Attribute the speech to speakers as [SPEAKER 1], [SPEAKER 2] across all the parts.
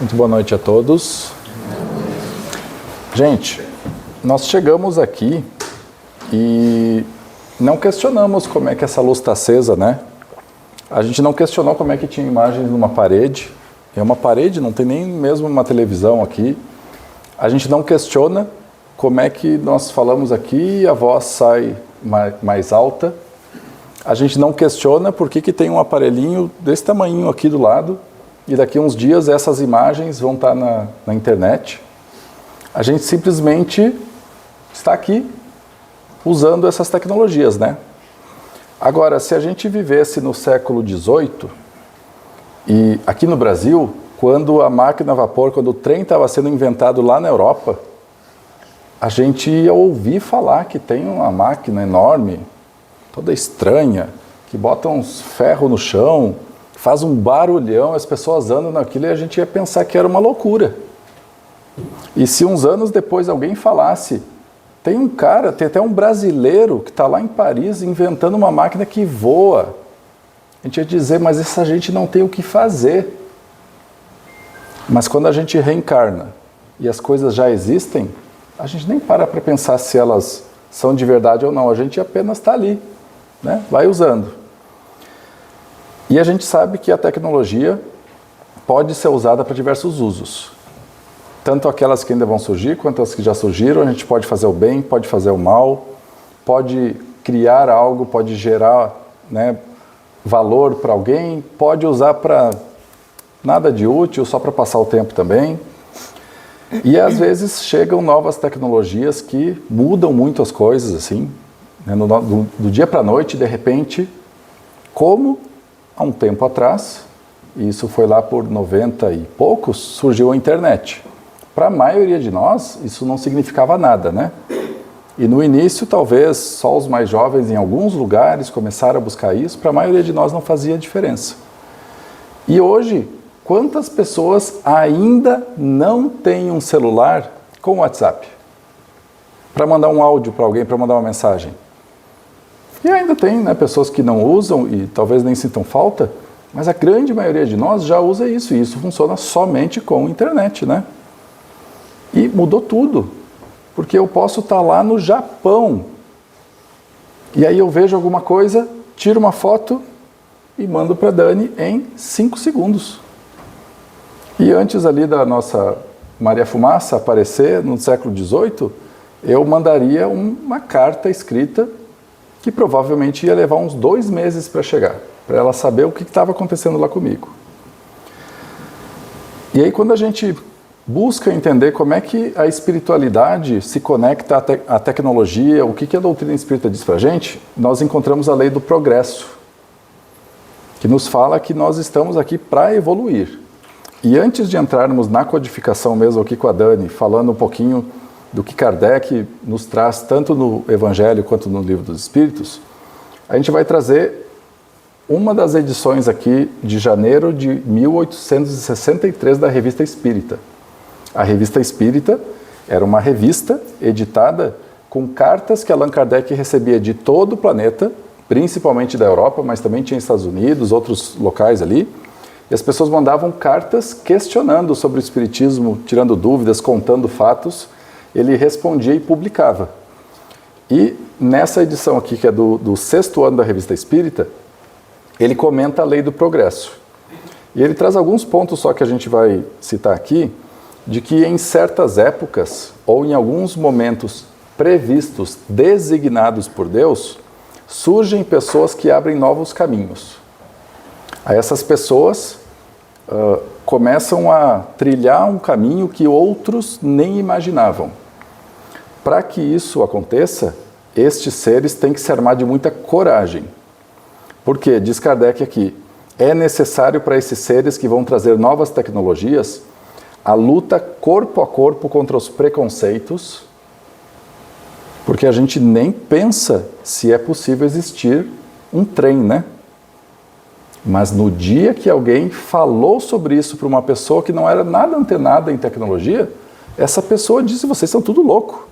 [SPEAKER 1] Muito boa noite a todos. Gente, nós chegamos aqui e não questionamos como é que essa luz está acesa, né? A gente não questionou como é que tinha imagens numa parede. É uma parede, não tem nem mesmo uma televisão aqui. A gente não questiona como é que nós falamos aqui e a voz sai mais alta. A gente não questiona por que tem um aparelhinho desse tamanho aqui do lado e daqui a uns dias essas imagens vão estar na internet. A gente simplesmente está aqui usando essas tecnologias, né? Agora, se a gente vivesse no século XVIII e aqui no Brasil, quando a máquina a vapor, quando o trem estava sendo inventado lá na Europa, a gente ia ouvir falar que tem uma máquina enorme, toda estranha, que bota uns ferros no chão, faz um barulhão, as pessoas andam naquilo e a gente ia pensar que era uma loucura. E se uns anos depois alguém falasse, tem um cara, tem até um brasileiro que está lá em Paris inventando uma máquina que voa, a gente ia dizer, mas essa gente não tem o que fazer. Mas quando a gente reencarna e as coisas já existem, a gente nem para pensar se elas são de verdade ou não, a gente apenas está ali, né? Vai usando. E a gente sabe que a tecnologia pode ser usada para diversos usos. Tanto aquelas que ainda vão surgir, quanto as que já surgiram. A gente pode fazer o bem, pode fazer o mal, pode criar algo, pode gerar, né, valor para alguém, pode usar para nada de útil, só para passar o tempo também. E às vezes chegam novas tecnologias que mudam muito as coisas, assim, né, do dia para a noite, de repente, como há um tempo atrás, e isso foi lá por 90 e poucos, surgiu a internet. Para a maioria de nós, isso não significava nada, né? E no início, talvez, só os mais jovens em alguns lugares começaram a buscar isso, para a maioria de nós não fazia diferença. E hoje, quantas pessoas ainda não têm um celular com WhatsApp? Para mandar um áudio para alguém, para mandar uma mensagem. E ainda tem, né, pessoas que não usam e talvez nem sintam falta, mas a grande maioria de nós já usa isso, e isso funciona somente com a internet, né? E mudou tudo, porque eu posso estar lá no Japão, e aí eu vejo alguma coisa, tiro uma foto e mando para a Dani em 5 segundos. E antes ali da nossa Maria Fumaça aparecer, no século XVIII, eu mandaria uma carta escrita que provavelmente ia levar uns 2 meses para chegar, para ela saber o que estava acontecendo lá comigo. E aí quando a gente busca entender como é que a espiritualidade se conecta à tecnologia, o que a doutrina espírita diz para a gente, nós encontramos a lei do progresso, que nos fala que nós estamos aqui para evoluir. E antes de entrarmos na codificação mesmo aqui com a Dani, falando um pouquinho do que Kardec nos traz tanto no Evangelho quanto no Livro dos Espíritos, a gente vai trazer uma das edições aqui de janeiro de 1863 da Revista Espírita. A Revista Espírita era uma revista editada com cartas que Allan Kardec recebia de todo o planeta, principalmente da Europa, mas também tinha Estados Unidos, outros locais ali, e as pessoas mandavam cartas questionando sobre o Espiritismo, tirando dúvidas, contando fatos. Ele respondia e publicava. E nessa edição aqui, que é do 6º ano da Revista Espírita, ele comenta a lei do progresso. E ele traz alguns pontos só que a gente vai citar aqui, de que em certas épocas, ou em alguns momentos previstos, designados por Deus, surgem pessoas que abrem novos caminhos. Aí essas pessoas começam a trilhar um caminho que outros nem imaginavam. Para que isso aconteça, estes seres têm que se armar de muita coragem. Porque, diz Kardec aqui, é necessário para esses seres que vão trazer novas tecnologias a luta corpo a corpo contra os preconceitos, porque a gente nem pensa se é possível existir um trem, né? Mas no dia que alguém falou sobre isso para uma pessoa que não era nada antenada em tecnologia, essa pessoa disse, vocês são tudo louco.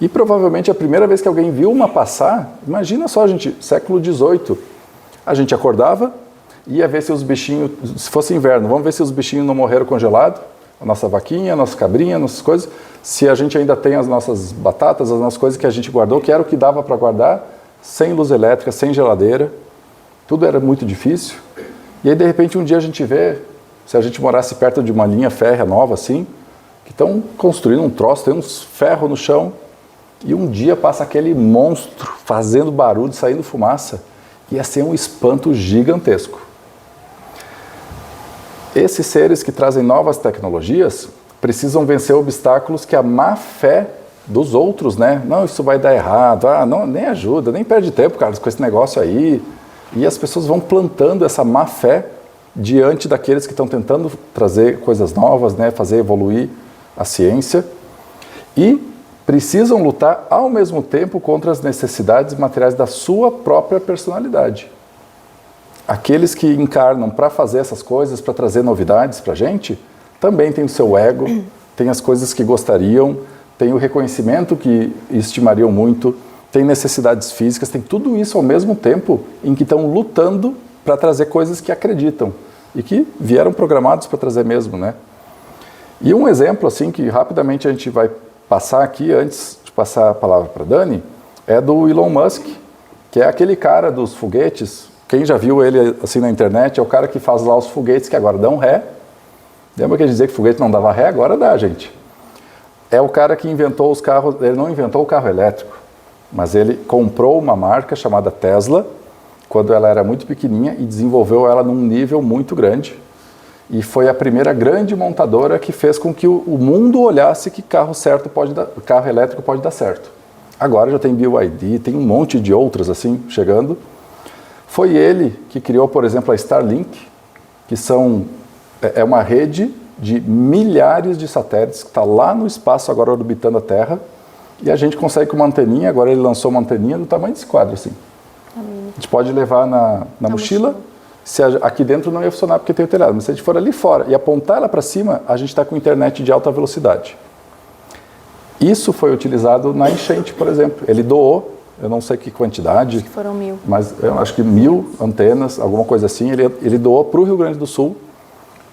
[SPEAKER 1] E provavelmente a primeira vez que alguém viu uma passar, imagina só, gente, século XVIII, a gente acordava, ia ver se os bichinhos, se fosse inverno, vamos ver se os bichinhos não morreram congelados, a nossa vaquinha, a nossa cabrinha, nossas coisas, se a gente ainda tem as nossas batatas, as nossas coisas que a gente guardou, que era o que dava para guardar, sem luz elétrica, sem geladeira, tudo era muito difícil. E aí, de repente, um dia a gente vê, se a gente morasse perto de uma linha férrea nova assim, que estão construindo um troço, tem uns ferros no chão, e um dia passa aquele monstro fazendo barulho, saindo fumaça, ia ser um espanto gigantesco. Esses seres que trazem novas tecnologias precisam vencer obstáculos que a má fé dos outros, né? Não, isso vai dar errado, não, nem ajuda, nem perde tempo, Carlos, com esse negócio aí. E as pessoas vão plantando essa má fé diante daqueles que estão tentando trazer coisas novas, né? Fazer evoluir a ciência. E precisam lutar ao mesmo tempo contra as necessidades materiais da sua própria personalidade. Aqueles que encarnam para fazer essas coisas, para trazer novidades para a gente, também tem o seu ego, tem as coisas que gostariam, tem o reconhecimento que estimariam muito, tem necessidades físicas, tem tudo isso ao mesmo tempo em que estão lutando para trazer coisas que acreditam e que vieram programados para trazer mesmo, né? E um exemplo, assim, que rapidamente a gente vai passar aqui, antes de passar a palavra para a Dani, é do Elon Musk, que é aquele cara dos foguetes. Quem já viu ele assim na internet é o cara que faz lá os foguetes que agora dão ré. Lembra que ele dizia que foguete não dava ré? Agora dá, gente. É o cara que inventou os carros, ele não inventou o carro elétrico, mas ele comprou uma marca chamada Tesla, quando ela era muito pequenininha, e desenvolveu ela num nível muito grande. E foi a primeira grande montadora que fez com que o mundo olhasse que carro elétrico pode dar certo. Agora já tem BYD, tem um monte de outras assim chegando. Foi ele que criou, por exemplo, a Starlink, que é uma rede de milhares de satélites que está lá no espaço agora orbitando a Terra, e a gente consegue com uma anteninha, agora ele lançou uma anteninha do tamanho desse quadro assim. A gente pode levar na mochila. Aqui dentro não ia funcionar porque tem o telhado, mas se a gente for ali fora e apontar ela para cima, a gente está com internet de alta velocidade. Isso foi utilizado na enchente, por exemplo. Ele doou, eu não sei que quantidade.
[SPEAKER 2] Acho que foram 1000.
[SPEAKER 1] Mas eu acho que 1000 antenas, alguma coisa assim. Ele doou para o Rio Grande do Sul,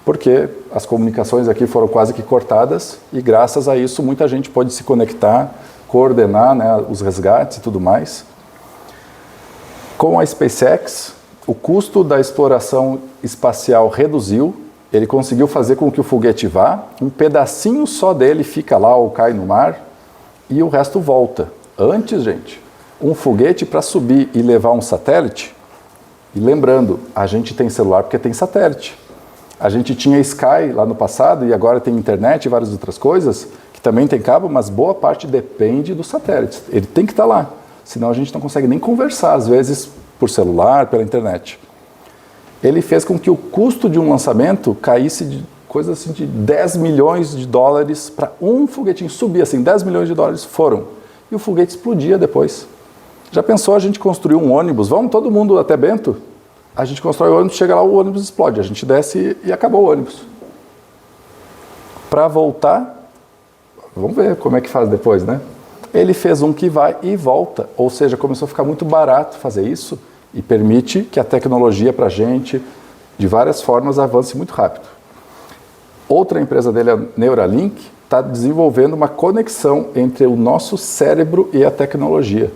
[SPEAKER 1] porque as comunicações aqui foram quase que cortadas e graças a isso muita gente pode se conectar, coordenar, né, os resgates e tudo mais. Com a SpaceX, o custo da exploração espacial reduziu, ele conseguiu fazer com que o foguete vá, um pedacinho só dele fica lá ou cai no mar e o resto volta. Antes, gente, um foguete para subir e levar um satélite, e lembrando, a gente tem celular porque tem satélite. A gente tinha Sky lá no passado e agora tem internet e várias outras coisas, que também tem cabo, mas boa parte depende do satélite. Ele tem que estar lá, senão a gente não consegue nem conversar, às vezes, por celular, pela internet. Ele fez com que o custo de um lançamento caísse de coisa assim de 10 milhões de dólares para um foguetinho subir, assim, 10 milhões de dólares foram. E o foguete explodia depois. Já pensou a gente construir um ônibus? Vamos todo mundo até Bento? A gente constrói o ônibus, chega lá, o ônibus explode. A gente desce e acabou o ônibus. Para voltar, vamos ver como é que faz depois, né? Ele fez um que vai e volta, ou seja, começou a ficar muito barato fazer isso e permite que a tecnologia para a gente, de várias formas, avance muito rápido. Outra empresa dele, a Neuralink, está desenvolvendo uma conexão entre o nosso cérebro e a tecnologia.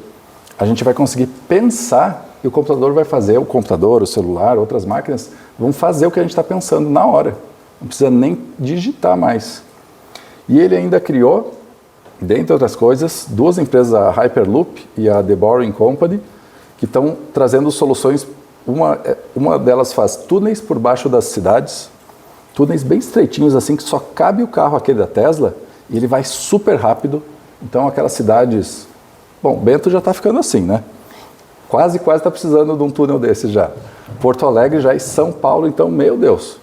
[SPEAKER 1] A gente vai conseguir pensar e o computador vai fazer, o computador, o celular, outras máquinas, vão fazer o que a gente está pensando na hora. Não precisa nem digitar mais. E ele ainda criou, dentre outras coisas, duas empresas, a Hyperloop e a The Boring Company, que estão trazendo soluções. Uma delas faz túneis por baixo das cidades, túneis bem estreitinhos assim, que só cabe o carro aquele da Tesla, e ele vai super rápido. Então aquelas cidades... Bom, Bento já está ficando assim, né? Quase está precisando de um túnel desse já. Porto Alegre já e São Paulo, então, meu Deus.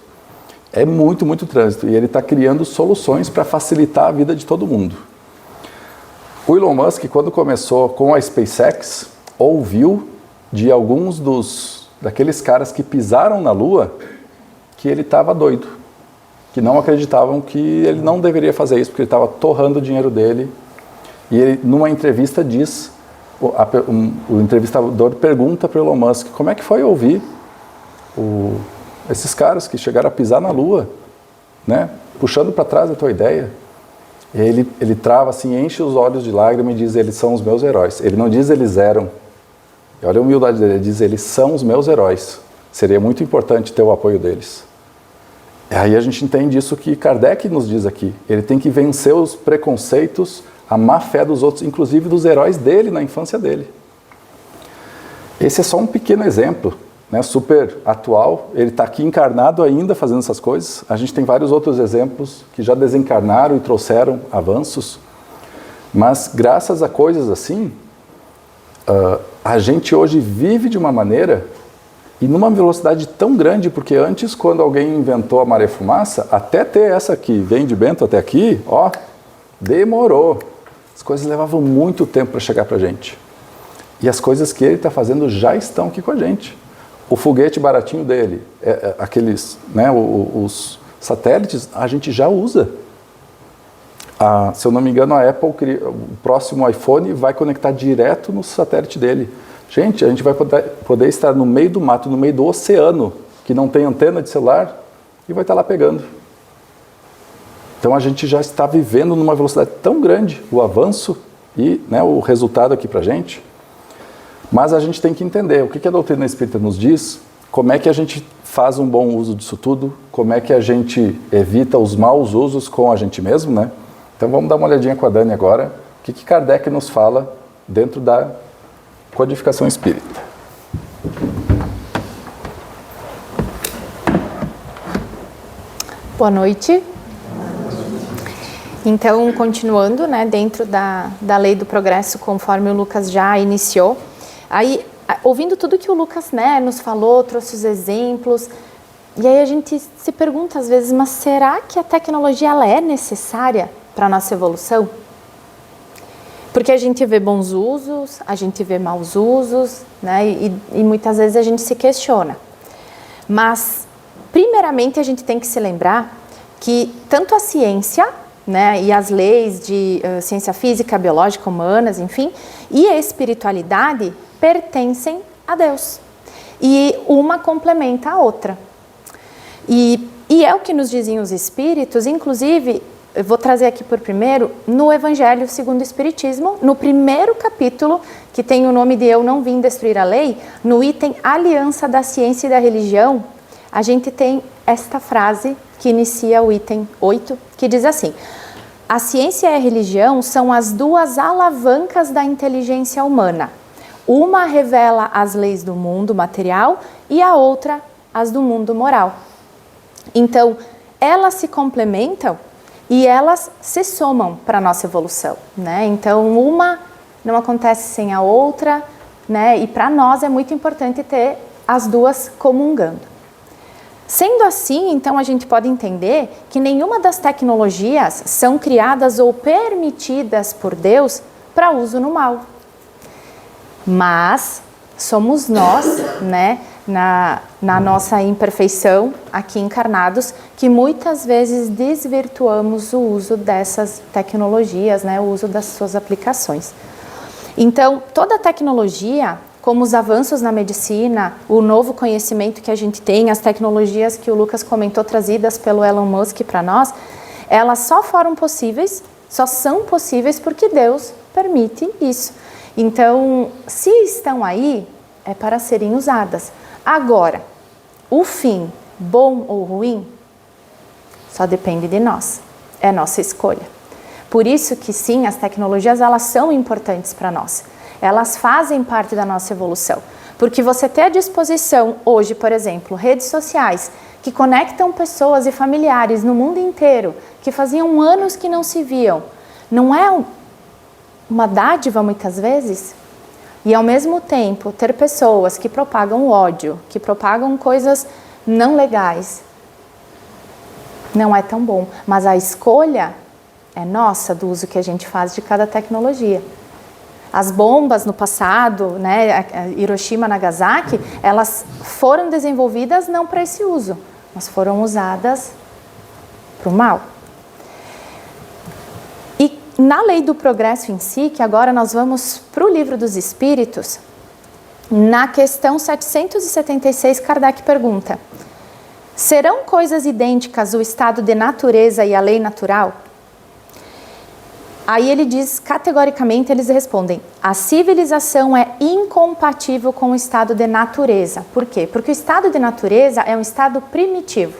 [SPEAKER 1] É muito, muito trânsito. E ele está criando soluções para facilitar a vida de todo mundo. O Elon Musk, quando começou com a SpaceX, ouviu de alguns daqueles caras que pisaram na Lua que ele estava doido, que não acreditavam que ele não deveria fazer isso porque ele estava torrando o dinheiro dele. E ele, numa entrevista, o entrevistador pergunta para o Elon Musk como é que foi ouvir esses caras que chegaram a pisar na Lua, né? Puxando para trás a tua ideia. E aí ele trava assim, enche os olhos de lágrima e diz, eles são os meus heróis. Ele não diz eles eram. E olha a humildade dele, ele diz, eles são os meus heróis. Seria muito importante ter o apoio deles. E aí a gente entende isso que Kardec nos diz aqui. Ele tem que vencer os preconceitos, a má fé dos outros, inclusive dos heróis dele na infância dele. Esse é só um pequeno exemplo, né, super atual. Ele está aqui encarnado ainda fazendo essas coisas. A gente tem vários outros exemplos que já desencarnaram e trouxeram avanços. Mas graças a coisas assim, a gente hoje vive de uma maneira e numa velocidade tão grande, porque antes, quando alguém inventou a maré-fumaça, até ter essa que vem de Bento até aqui, ó, demorou. As coisas levavam muito tempo para chegar para a gente. E as coisas que ele está fazendo já estão aqui com a gente. O foguete baratinho dele, aqueles, né, os satélites, a gente já usa. Se eu não me engano, a Apple, o próximo iPhone vai conectar direto no satélite dele. Gente, a gente vai poder estar no meio do mato, no meio do oceano, que não tem antena de celular, e vai estar lá pegando. Então a gente já está vivendo numa velocidade tão grande o avanço e, né, o resultado aqui para a gente. Mas a gente tem que entender o que a doutrina espírita nos diz, como é que a gente faz um bom uso disso tudo, como é que a gente evita os maus usos com a gente mesmo, né? Então vamos dar uma olhadinha com a Dani agora, o que Kardec nos fala dentro da codificação espírita.
[SPEAKER 2] Boa noite. Então, continuando, né, dentro da lei do progresso, conforme o Lucas já iniciou, aí, ouvindo tudo que o Lucas, né, nos falou, trouxe os exemplos, e aí a gente se pergunta às vezes, mas será que a tecnologia ela é necessária para a nossa evolução? Porque a gente vê bons usos, a gente vê maus usos, né, e muitas vezes a gente se questiona. Mas, primeiramente, a gente tem que se lembrar que tanto a ciência, né, e as leis de ciência física, biológica, humanas, enfim, e a espiritualidade pertencem a Deus. E uma complementa a outra. E é o que nos diziam os espíritos, inclusive, eu vou trazer aqui por primeiro, no Evangelho segundo o Espiritismo, no primeiro capítulo, que tem o nome de Eu Não Vim Destruir a Lei, no item Aliança da Ciência e da Religião, a gente tem esta frase que inicia o item 8, que diz assim: a ciência e a religião são as duas alavancas da inteligência humana. Uma revela as leis do mundo material e a outra as do mundo moral. Então, elas se complementam e elas se somam para a nossa evolução, né? Então, uma não acontece sem a outra, né? E para nós é muito importante ter as duas comungando. Sendo assim, então a gente pode entender que nenhuma das tecnologias são criadas ou permitidas por Deus para uso no mal. Mas somos nós, né, na nossa imperfeição, aqui encarnados, que muitas vezes desvirtuamos o uso dessas tecnologias, né, o uso das suas aplicações. Então, toda tecnologia, como os avanços na medicina, o novo conhecimento que a gente tem, as tecnologias que o Lucas comentou trazidas pelo Elon Musk para nós, elas só foram possíveis, só são possíveis porque Deus permite isso. Então, se estão aí, é para serem usadas. Agora, o fim, bom ou ruim, só depende de nós, é nossa escolha. Por isso que sim, as tecnologias elas são importantes para nós. Elas fazem parte da nossa evolução. Porque você ter à disposição hoje, por exemplo, redes sociais que conectam pessoas e familiares no mundo inteiro, que faziam anos que não se viam, não é uma dádiva muitas vezes? E ao mesmo tempo, ter pessoas que propagam ódio, que propagam coisas não legais, não é tão bom. Mas a escolha é nossa do uso que a gente faz de cada tecnologia. As bombas no passado, né, Hiroshima, Nagasaki, elas foram desenvolvidas não para esse uso, mas foram usadas para o mal. E na lei do progresso em si, que agora nós vamos para o Livro dos Espíritos, Na questão 776, Kardec pergunta: serão coisas idênticas o estado de natureza e a lei natural? Aí ele diz, categoricamente, eles respondem: a civilização é incompatível com o estado de natureza. Por quê? Porque o estado de natureza é um estado primitivo.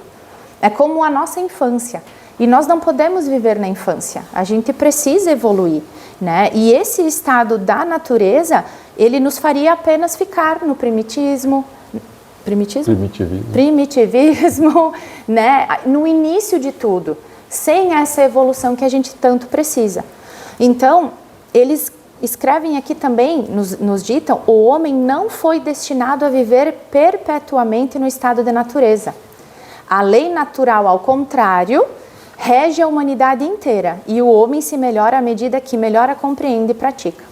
[SPEAKER 2] É como a nossa infância. E nós não podemos viver na infância. A gente precisa evoluir, né? E esse estado da natureza, ele nos faria apenas ficar no primitivismo, né? No início de tudo, sem essa evolução que a gente tanto precisa. Então, eles escrevem aqui também, nos ditam, o homem não foi destinado a viver perpetuamente no estado de natureza. A lei natural, ao contrário, rege a humanidade inteira e o homem se melhora à medida que melhor a compreende e pratica.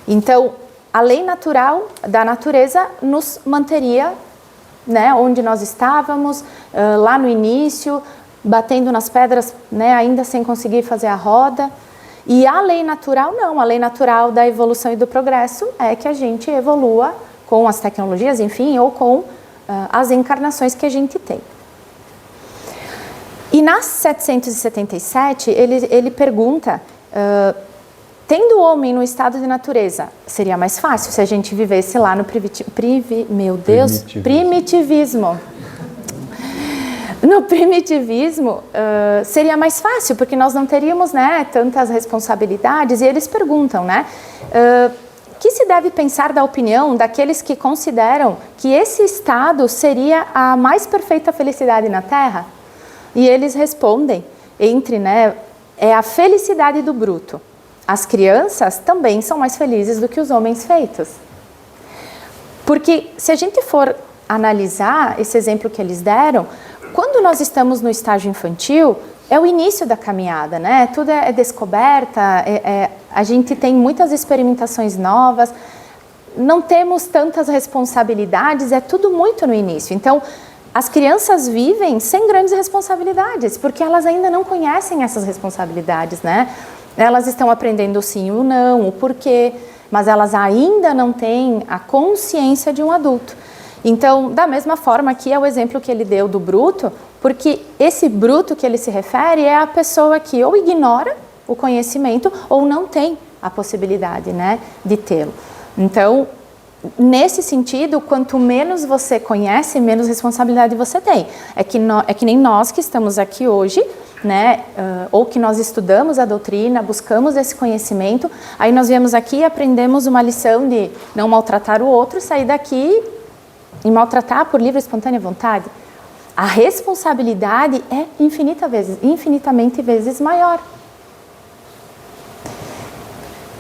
[SPEAKER 2] Então, a lei natural da natureza nos manteria, né, onde nós estávamos, lá no início, batendo nas pedras, né, ainda sem conseguir fazer a roda. E a lei natural não, a lei natural da evolução e do progresso é que a gente evolua com as tecnologias, enfim, ou com as encarnações que a gente tem. E na 777, ele pergunta, tendo o homem no estado de natureza, seria mais fácil se a gente vivesse lá no primitivismo. No primitivismo, seria mais fácil, porque nós não teríamos, né, tantas responsabilidades. E eles perguntam, né, que se deve pensar da opinião daqueles que consideram que esse estado seria a mais perfeita felicidade na Terra? E eles respondem, é a felicidade do bruto. As crianças também são mais felizes do que os homens feitos. Porque se a gente for analisar esse exemplo que eles deram, quando nós estamos no estágio infantil, é o início da caminhada, né? Tudo é descoberta, a gente tem muitas experimentações novas, não temos tantas responsabilidades, é tudo muito no início. Então, as crianças vivem sem grandes responsabilidades, porque elas ainda não conhecem essas responsabilidades, né? Elas estão aprendendo o sim e o não, o porquê, mas elas ainda não têm a consciência de um adulto. Então, da mesma forma, aqui é o exemplo que ele deu do bruto, porque esse bruto que ele se refere é a pessoa que ou ignora o conhecimento ou não tem a possibilidade, né, de tê-lo. Então, nesse sentido, quanto menos você conhece, menos responsabilidade você tem. É que nem nós que estamos aqui hoje, né, ou que nós estudamos a doutrina, buscamos esse conhecimento, aí nós viemos aqui e aprendemos uma lição de não maltratar o outro, sair daqui e maltratar por livre e espontânea vontade. A responsabilidade é infinitamente vezes maior.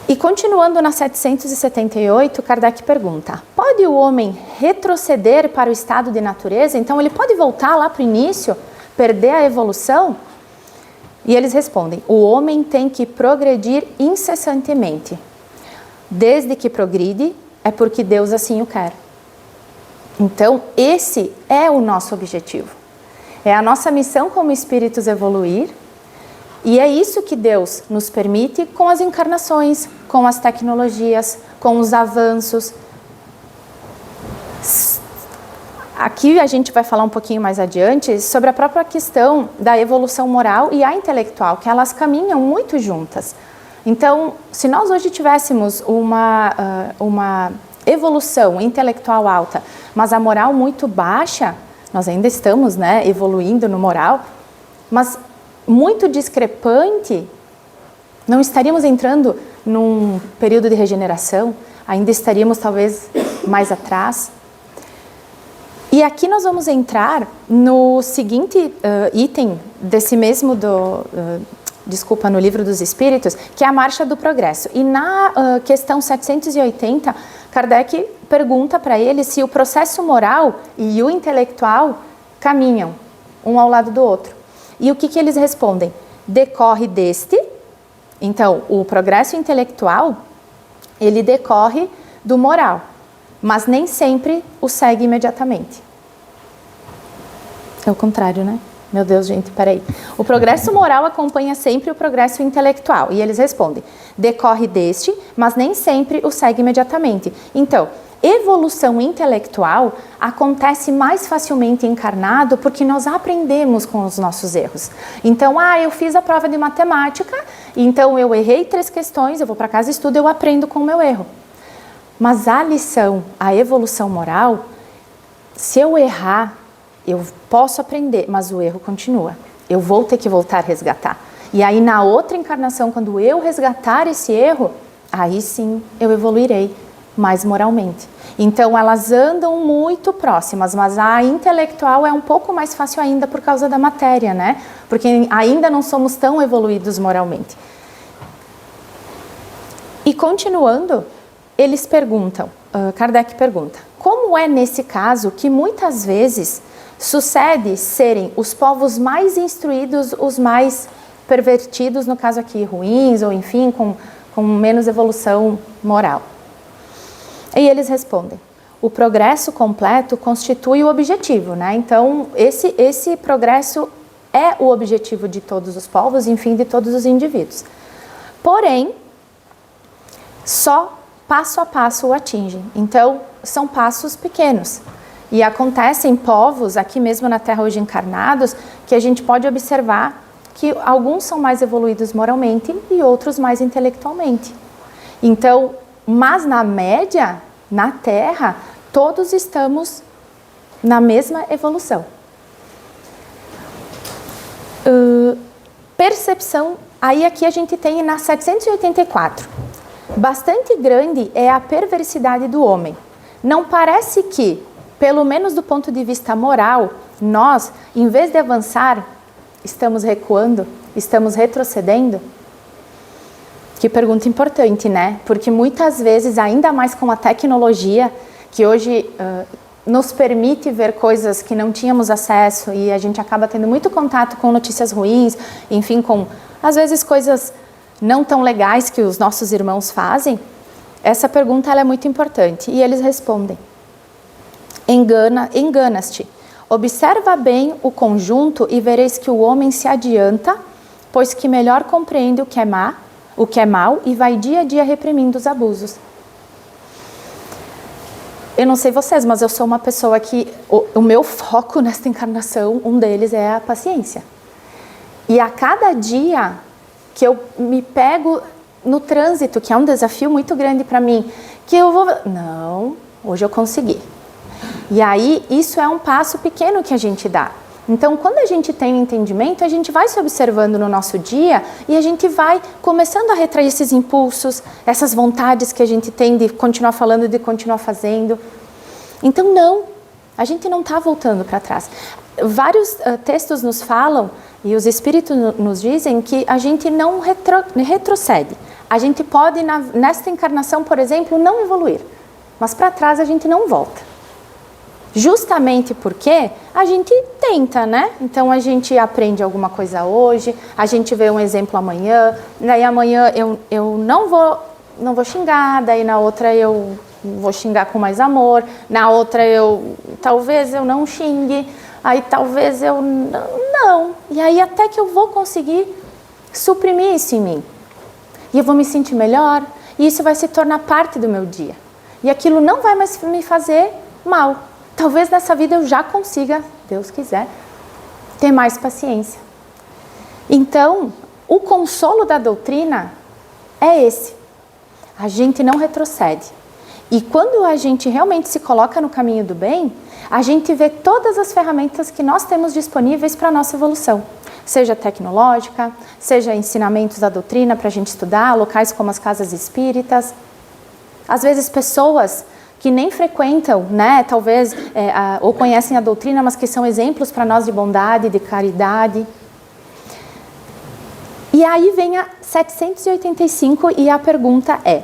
[SPEAKER 2] E continuando na 778, Kardec pergunta: pode o homem retroceder para o estado de natureza? Então ele pode voltar lá para o início, perder a evolução? E eles respondem: o homem tem que progredir incessantemente. Desde que progride, é porque Deus assim o quer. Então, esse é o nosso objetivo. É a nossa missão como espíritos evoluir, e é isso que Deus nos permite com as encarnações, com as tecnologias, com os avanços. Aqui a gente vai falar um pouquinho mais adiante sobre a própria questão da evolução moral e a intelectual, que elas caminham muito juntas. Então, se nós hoje tivéssemos uma evolução intelectual alta, mas a moral muito baixa, nós ainda estamos, né, evoluindo no moral, mas muito discrepante, não estaríamos entrando num período de regeneração, ainda estaríamos talvez mais atrás. E aqui nós vamos entrar no seguinte item desse mesmo no Livro dos Espíritos, que é a Marcha do Progresso. E na questão 780, Kardec pergunta para ele se o processo moral e o intelectual caminham um ao lado do outro. E o que eles respondem? Decorre deste, então o progresso intelectual, ele decorre do moral, mas nem sempre o segue imediatamente. É o contrário, né? Meu Deus, gente, peraí. O progresso moral acompanha sempre o progresso intelectual. E eles respondem: decorre deste, mas nem sempre o segue imediatamente. Então, evolução intelectual acontece mais facilmente encarnado porque nós aprendemos com os nossos erros. Então, eu fiz a prova de matemática, então eu errei 3 questões, eu vou para casa, estudo, eu aprendo com o meu erro. Mas a lição, a evolução moral, se eu errar, eu posso aprender, mas o erro continua. Eu vou ter que voltar a resgatar. E aí, na outra encarnação, quando eu resgatar esse erro, aí sim eu evoluirei mais moralmente. Então, elas andam muito próximas, mas a intelectual é um pouco mais fácil ainda por causa da matéria, né? Porque ainda não somos tão evoluídos moralmente. E continuando, eles perguntam, Kardec pergunta, como é nesse caso que muitas vezes sucede serem os povos mais instruídos, os mais pervertidos, no caso aqui ruins, ou enfim, com menos evolução moral? E eles respondem, o progresso completo constitui o objetivo, né? Então, esse progresso é o objetivo de todos os povos, enfim, de todos os indivíduos. Porém, só passo a passo o atingem. Então, são passos pequenos. E acontecem povos, aqui mesmo na Terra hoje encarnados, que a gente pode observar que alguns são mais evoluídos moralmente e outros mais intelectualmente. Então, mas na média, na Terra, todos estamos na mesma evolução. Percepção, aí aqui a gente tem na 784. Bastante grande é a perversidade do homem. Não parece que, pelo menos do ponto de vista moral, nós, em vez de avançar, estamos recuando, estamos retrocedendo? Que pergunta importante, né? Porque muitas vezes, ainda mais com a tecnologia, que hoje nos permite ver coisas que não tínhamos acesso e a gente acaba tendo muito contato com notícias ruins, enfim, com, às vezes, coisas não tão legais que os nossos irmãos fazem, essa pergunta ela é muito importante. E eles respondem, engana-te. Observa bem o conjunto e vereis que o homem se adianta, pois que melhor compreende o que é mal e vai dia a dia reprimindo os abusos. Eu não sei vocês, mas eu sou uma pessoa que o meu foco nesta encarnação, um deles é a paciência. E a cada dia que eu me pego no trânsito, que é um desafio muito grande para mim, que eu vou... Não, hoje eu consegui. E aí, isso é um passo pequeno que a gente dá. Então, quando a gente tem entendimento, a gente vai se observando no nosso dia e a gente vai começando a retrair esses impulsos, essas vontades que a gente tem de continuar falando, de continuar fazendo. Então, não, a gente não está voltando para trás. Vários textos nos falam, e os espíritos nos dizem, que a gente não retrocede. A gente pode, nesta encarnação, por exemplo, não evoluir, mas para trás a gente não volta. Justamente porque a gente tenta, né? Então a gente aprende alguma coisa hoje, a gente vê um exemplo amanhã, daí amanhã eu não vou xingar, daí na outra eu vou xingar com mais amor, na outra talvez eu não xingue, aí talvez eu não. E aí até que eu vou conseguir suprimir isso em mim. E eu vou me sentir melhor, e isso vai se tornar parte do meu dia. E aquilo não vai mais me fazer mal. Talvez nessa vida eu já consiga, Deus quiser, ter mais paciência. Então, o consolo da doutrina é esse. A gente não retrocede. E quando a gente realmente se coloca no caminho do bem, a gente vê todas as ferramentas que nós temos disponíveis para a nossa evolução. Seja tecnológica, seja ensinamentos da doutrina para a gente estudar, locais como as casas espíritas. Às vezes pessoas que nem frequentam, né, talvez, ou conhecem a doutrina, mas que são exemplos para nós de bondade, de caridade. E aí vem a 785 e a pergunta é,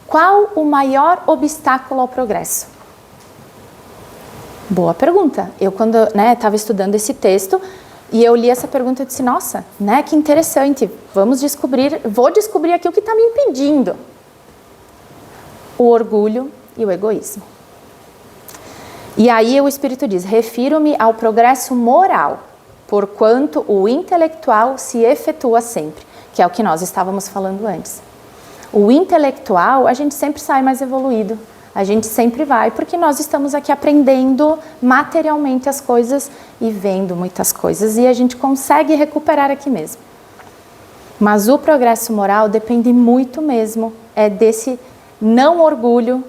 [SPEAKER 2] qual o maior obstáculo ao progresso? Boa pergunta. Eu quando estava estudando esse texto e eu li essa pergunta, eu disse, nossa, né, que interessante, vou descobrir aqui o que está me impedindo. O orgulho e o egoísmo. E aí o Espírito diz, refiro-me ao progresso moral, porquanto o intelectual se efetua sempre, que é o que nós estávamos falando antes. O intelectual, a gente sempre sai mais evoluído, A gente sempre vai, porque nós estamos aqui aprendendo materialmente as coisas e vendo muitas coisas, e a gente consegue recuperar aqui mesmo. Mas o progresso moral depende muito mesmo desse não orgulho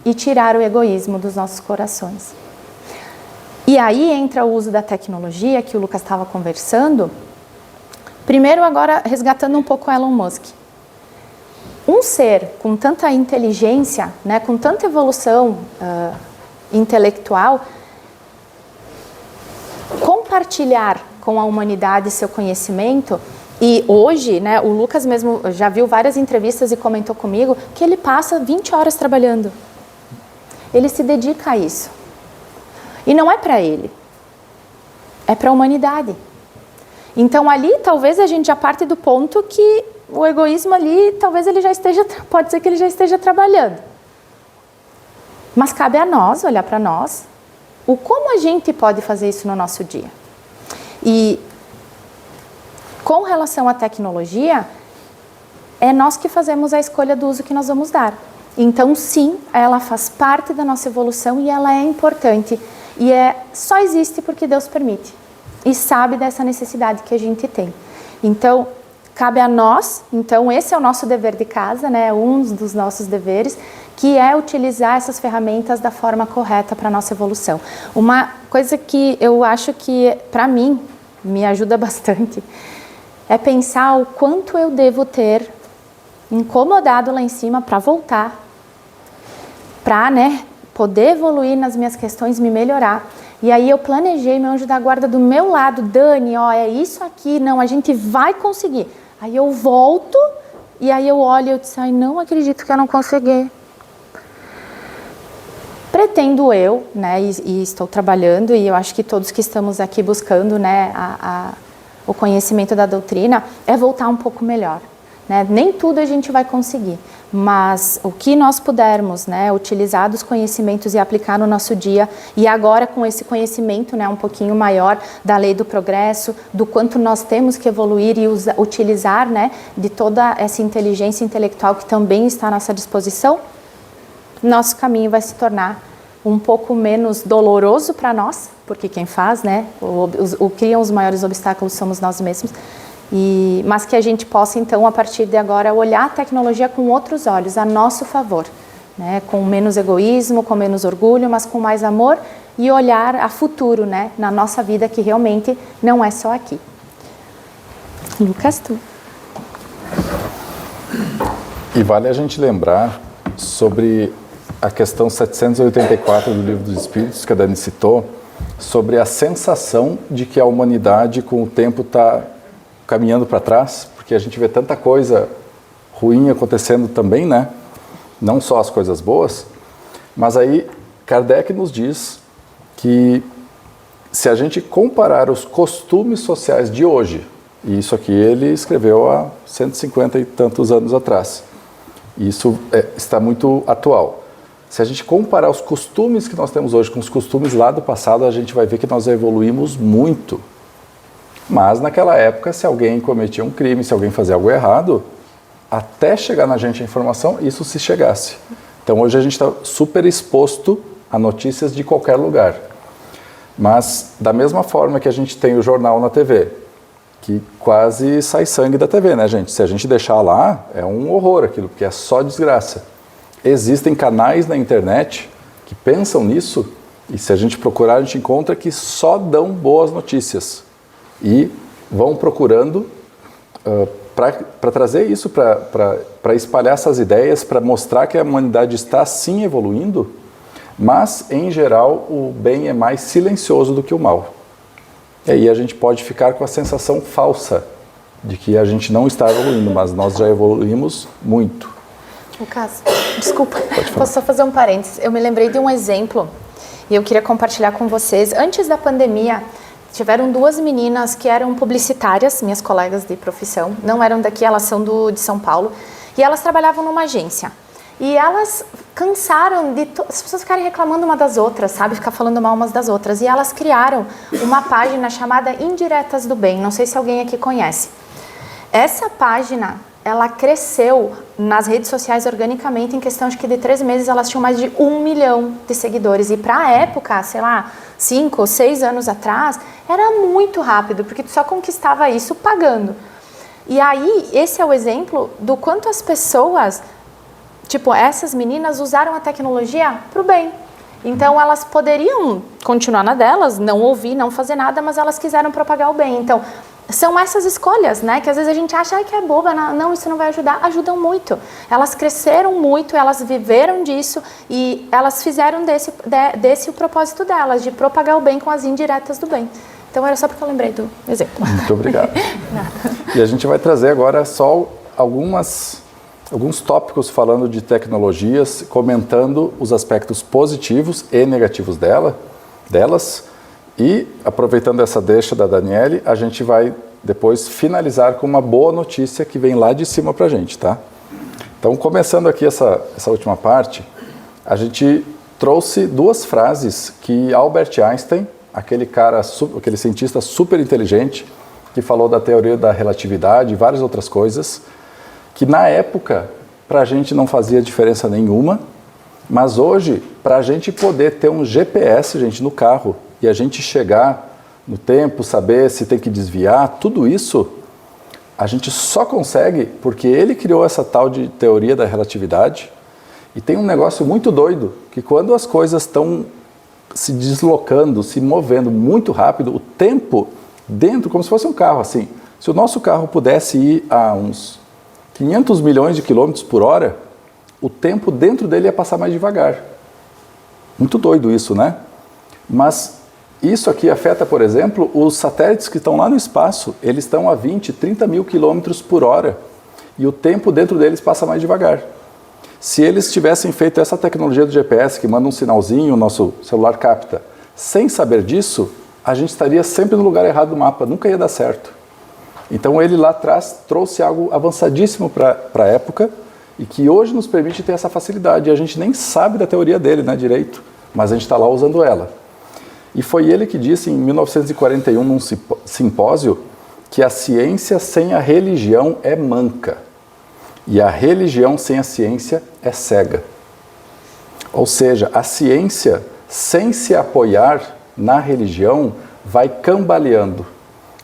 [SPEAKER 2] e tirar o egoísmo dos nossos corações. E aí entra o uso da tecnologia, que o Lucas estava conversando. Primeiro, agora, resgatando um pouco Elon Musk. Um ser com tanta inteligência, né, com tanta evolução intelectual, compartilhar com a humanidade seu conhecimento. E hoje, né, o Lucas mesmo já viu várias entrevistas e comentou comigo que ele passa 20 horas trabalhando. Ele se dedica a isso. E não é para ele, é para a humanidade. Então ali talvez a gente já parte do ponto que o egoísmo ali, talvez ele já esteja, pode ser que ele já esteja trabalhando. Mas cabe a nós olhar para nós, o como a gente pode fazer isso no nosso dia. E com relação à tecnologia, é nós que fazemos a escolha do uso que nós vamos dar. Então sim, ela faz parte da nossa evolução e ela é importante. E só existe porque Deus permite. E sabe dessa necessidade que a gente tem. Então, cabe a nós, então esse é o nosso dever de casa, né? Um dos nossos deveres, que é utilizar essas ferramentas da forma correta para a nossa evolução. Uma coisa que eu acho que, para mim, me ajuda bastante, é pensar o quanto eu devo ter incomodado lá em cima para voltar, para, né, poder evoluir nas minhas questões, me melhorar. E aí eu planejei meu anjo da guarda do meu lado, Dani, ó, é isso aqui, não, a gente vai conseguir. Aí eu volto e aí eu olho e eu disse, ai, não acredito que eu não consegui. Pretendo eu, né, e estou trabalhando, e eu acho que todos que estamos aqui buscando, né, o conhecimento da doutrina, é voltar um pouco melhor. Né? Nem tudo a gente vai conseguir, mas o que nós pudermos, né, utilizar dos conhecimentos e aplicar no nosso dia, e agora com esse conhecimento, né, um pouquinho maior da lei do progresso, do quanto nós temos que evoluir e utilizar, né, de toda essa inteligência intelectual que também está à nossa disposição, nosso caminho vai se tornar um pouco menos doloroso para nós, porque quem faz, né, criam os maiores obstáculos somos nós mesmos, mas que a gente possa, então, a partir de agora, olhar a tecnologia com outros olhos, a nosso favor, né? Com menos egoísmo, com menos orgulho, mas com mais amor e olhar a futuro, né? Na nossa vida, que realmente não é só aqui. Lucas, tu.
[SPEAKER 1] E vale a gente lembrar sobre a questão 784 do Livro dos Espíritos, que a Dani citou, sobre a sensação de que a humanidade, com o tempo, está caminhando para trás, porque a gente vê tanta coisa ruim acontecendo também, né? Não só as coisas boas, mas aí Kardec nos diz que se a gente comparar os costumes sociais de hoje, e isso aqui ele escreveu há 150 e tantos anos atrás, isso está muito atual. Se a gente comparar os costumes que nós temos hoje com os costumes lá do passado, a gente vai ver que nós evoluímos muito. Mas naquela época, se alguém cometia um crime, se alguém fazia algo errado, até chegar na gente a informação, isso se chegasse. Então hoje a gente está super exposto a notícias de qualquer lugar. Mas da mesma forma que a gente tem o jornal na TV, que quase sai sangue da TV, né, gente? Se a gente deixar lá, é um horror aquilo, porque é só desgraça. Existem canais na internet que pensam nisso, e se a gente procurar, a gente encontra que só dão boas notícias. E vão procurando para trazer isso, para espalhar essas ideias, para mostrar que a humanidade está sim evoluindo, mas, em geral, o bem é mais silencioso do que o mal. E aí a gente pode ficar com a sensação falsa de que a gente não está evoluindo, mas nós já evoluímos muito.
[SPEAKER 2] Lucas, desculpa, posso só fazer um parênteses? Eu me lembrei de um exemplo e eu queria compartilhar com vocês. Antes da pandemia, tiveram duas meninas que eram publicitárias, minhas colegas de profissão, não eram daqui, elas são de São Paulo, e elas trabalhavam numa agência. E elas cansaram de as pessoas ficarem reclamando uma das outras, sabe? Ficar falando mal umas das outras. E elas criaram uma página chamada Indiretas do Bem, não sei se alguém aqui conhece. Essa página ela cresceu nas redes sociais organicamente, em questão de que de 3 meses elas tinham mais de 1 milhão de seguidores. E para a época, sei lá, 5 ou 6 anos atrás, era muito rápido, porque tu só conquistava isso pagando. E aí, esse é o exemplo do quanto as pessoas, tipo, essas meninas usaram a tecnologia para o bem. Então, elas poderiam continuar na delas, não ouvir, não fazer nada, mas elas quiseram propagar o bem. Então, são essas escolhas, né? Que às vezes a gente acha que é boba, não, isso não vai ajudar. Ajudam muito. Elas cresceram muito, elas viveram disso e elas fizeram desse o propósito delas, de propagar o bem com as indiretas do bem. Então, era só porque eu lembrei do exemplo.
[SPEAKER 1] Muito obrigado. E a gente vai trazer agora só alguns tópicos falando de tecnologias, comentando os aspectos positivos e negativos delas. E, aproveitando essa deixa da Daniele, a gente vai depois finalizar com uma boa notícia que vem lá de cima para a gente, tá? Então, começando aqui essa última parte, a gente trouxe 2 frases que Albert Einstein, aquele cientista super inteligente, que falou da teoria da relatividade e várias outras coisas, que na época, para a gente não fazia diferença nenhuma, mas hoje, para a gente poder ter um GPS, gente, no carro, e a gente chegar no tempo, saber se tem que desviar, tudo isso, a gente só consegue porque ele criou essa tal de teoria da relatividade. E tem um negócio muito doido, que quando as coisas estão se deslocando, se movendo muito rápido, o tempo dentro, como se fosse um carro assim, se o nosso carro pudesse ir a uns 500 milhões de quilômetros por hora, o tempo dentro dele ia passar mais devagar. Muito doido isso, né? Mas isso aqui afeta, por exemplo, os satélites que estão lá no espaço, eles estão a 20, 30 mil quilômetros por hora e o tempo dentro deles passa mais devagar. Se eles tivessem feito essa tecnologia do GPS, que manda um sinalzinho, o nosso celular capta, sem saber disso, a gente estaria sempre no lugar errado do mapa, nunca ia dar certo. Então ele lá atrás trouxe algo avançadíssimo para a época e que hoje nos permite ter essa facilidade. E a gente nem sabe da teoria dele, né, direito, mas a gente está lá usando ela. E foi ele que disse em 1941, num simpósio, que a ciência sem a religião é manca e a religião sem a ciência é cega. Ou seja, a ciência, sem se apoiar na religião, vai cambaleando.